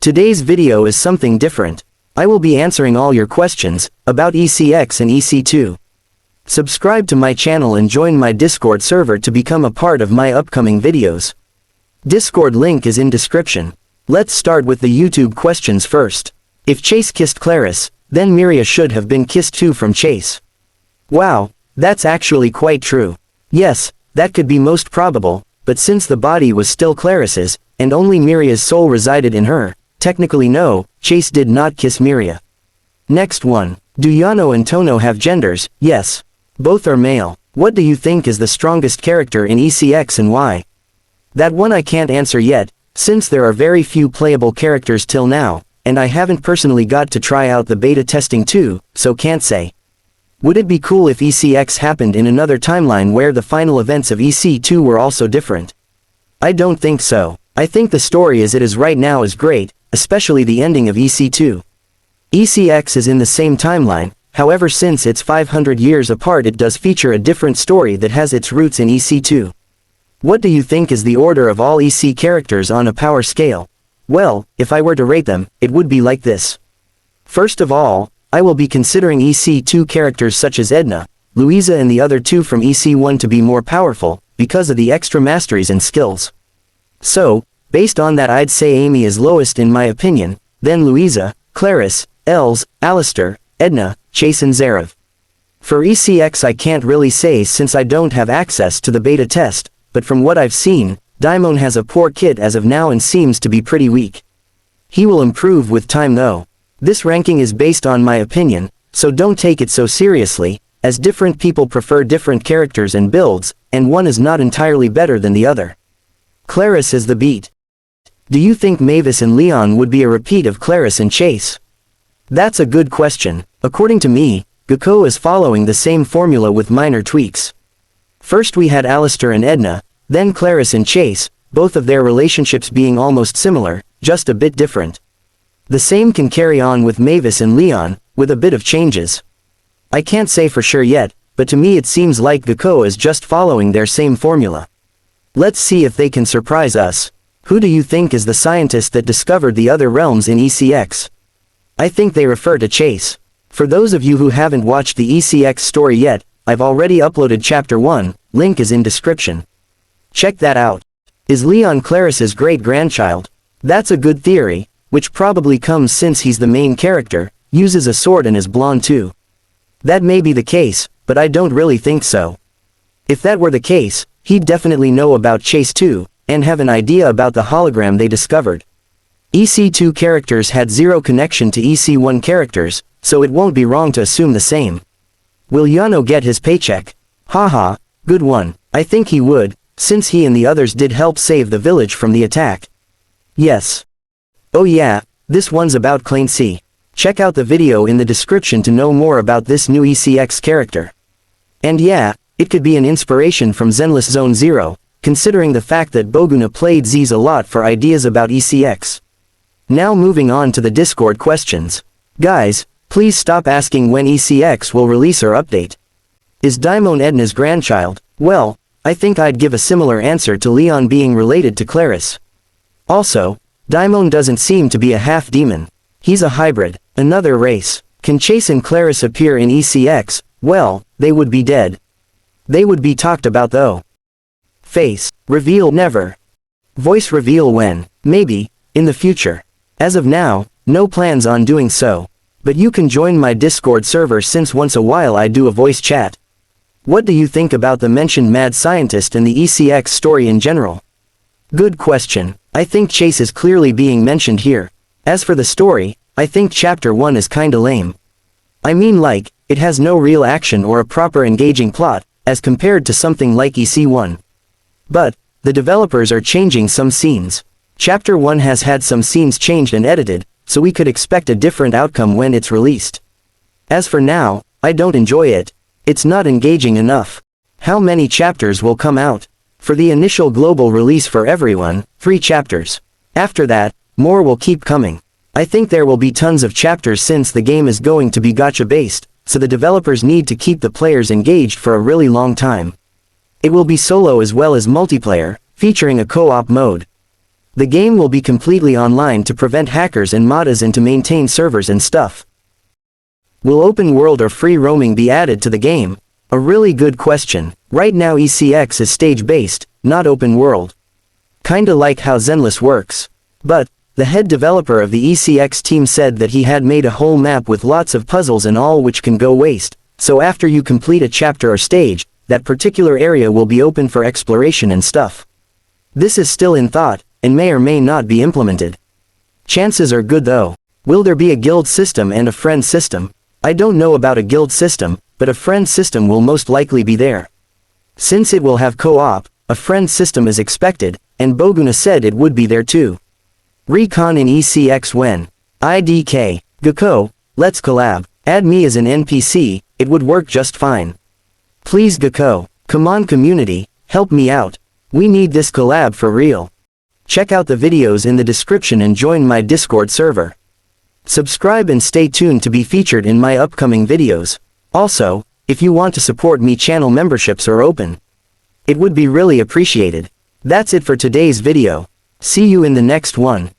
Today's video is something different. I will be answering all your questions about ECX and EC2. Subscribe to my channel and join my Discord server to become a part of my upcoming videos. Discord link is in description. Let's start with the YouTube questions first. If Chase kissed Claris, then Miria should have been kissed too from Chase. Wow, that's actually quite true. Yes, that could be most probable, but since the body was still Claris's, and only Miria's soul resided in her, technically no, Chase did not kiss Miria. Next one. Do Yano and Tono have genders? Yes. Both are male. What do you think is the strongest character in ECX and why? That one I can't answer yet, since there are very few playable characters till now, and I haven't personally got to try out the beta testing too, so can't say. Would it be cool if ECX happened in another timeline where the final events of EC2 were also different? I don't think so. I think the story as it is right now is great, especially the ending of EC2. ECX is in the same timeline, however since it's 500 years apart it does feature a different story that has its roots in EC2. What do you think is the order of all EC characters on a power scale? Well, if I were to rate them, it would be like this. First of all, I will be considering EC2 characters such as Edna, Louisa and the other two from EC1 to be more powerful, because of the extra masteries and skills. So, based on that I'd say Amy is lowest in my opinion, then Louisa, Claris, Els, Alistair, Edna, Chase and Zerav. For ECX I can't really say since I don't have access to the beta test, but from what I've seen, Daimon has a poor kit as of now and seems to be pretty weak. He will improve with time though. This ranking is based on my opinion, so don't take it so seriously, as different people prefer different characters and builds, and one is not entirely better than the other. Claris is the beat. Do you think Mavis and Leon would be a repeat of Claris and Chase? That's a good question. According to me, Gekko is following the same formula with minor tweaks. First we had Alistair and Edna, then Claris and Chase, both of their relationships being almost similar, just a bit different. The same can carry on with Mavis and Leon, with a bit of changes. I can't say for sure yet, but to me it seems like Gekko is just following their same formula. Let's see if they can surprise us. Who do you think is the scientist that discovered the other realms in ECX? I think they refer to Chase. For those of you who haven't watched the ECX story yet, I've already uploaded chapter 1, link is in description. Check that out. Is Leon Claris's great-grandchild? That's a good theory, which probably comes since he's the main character, uses a sword and is blonde too. That may be the case, but I don't really think so. If that were the case, he'd definitely know about Chase too, and have an idea about the hologram they discovered. EC2 characters had zero connection to EC1 characters, so it won't be wrong to assume the same. Will Yano get his paycheck? Haha, good one. I think he would, since he and the others did help save the village from the attack. Yes. Oh yeah, this one's about Kleincy. Check out the video in the description to know more about this new ECX character. And yeah, it could be an inspiration from Zenless Zone Zero, considering the fact that Boguna played Z's a lot for ideas about ECX. Now moving on to the Discord questions. Guys, please stop asking when ECX will release or update. Is Daimon Edna's grandchild? Well, I think I'd give a similar answer to Leon being related to Claris. Also, Daimon doesn't seem to be a half-demon. He's a hybrid, another race. Can Chase and Claris appear in ECX? Well, they would be dead. They would be talked about though. Face reveal never. Voice reveal when? Maybe, in the future. As of now, no plans on doing so. But you can join my Discord server since once a while I do a voice chat. What do you think about the mentioned mad scientist and the ECX story in general? Good question. I think Chase is clearly being mentioned here. As for the story, I think chapter 1 is kinda lame. I mean like, it has no real action or a proper engaging plot, as compared to something like EC1. But, the developers are changing some scenes. Chapter 1 has had some scenes changed and edited, so we could expect a different outcome when it's released. As for now, I don't enjoy it. It's not engaging enough. How many chapters will come out? For the initial global release for everyone, 3 chapters. After that, more will keep coming. I think there will be tons of chapters since the game is going to be gacha based, so the developers need to keep the players engaged for a really long time. It will be solo as well as multiplayer, featuring a co-op mode. The game will be completely online to prevent hackers and modders and to maintain servers and stuff. Will open world or free roaming be added to the game? A really good question. Right now ECX is stage-based, not open world. Kinda like how Zenless works. But, the head developer of the ECX team said that he had made a whole map with lots of puzzles and all which can go waste, so after you complete a chapter or stage, that particular area will be open for exploration and stuff. This is still in thought, and may or may not be implemented. Chances are good though. Will there be a guild system and a friend system? I don't know about a guild system, but a friend system will most likely be there. Since it will have co-op, a friend system is expected, and Boguna said it would be there too. Recon in ECX when? IDK. Gakko, let's collab. Add me as an NPC, it would work just fine. Please Gakko. Come on community, help me out. We need this collab for real. Check out the videos in the description and join my Discord server. Subscribe and stay tuned to be featured in my upcoming videos. Also, if you want to support me, channel memberships are open. It would be really appreciated. That's it for today's video. See you in the next one.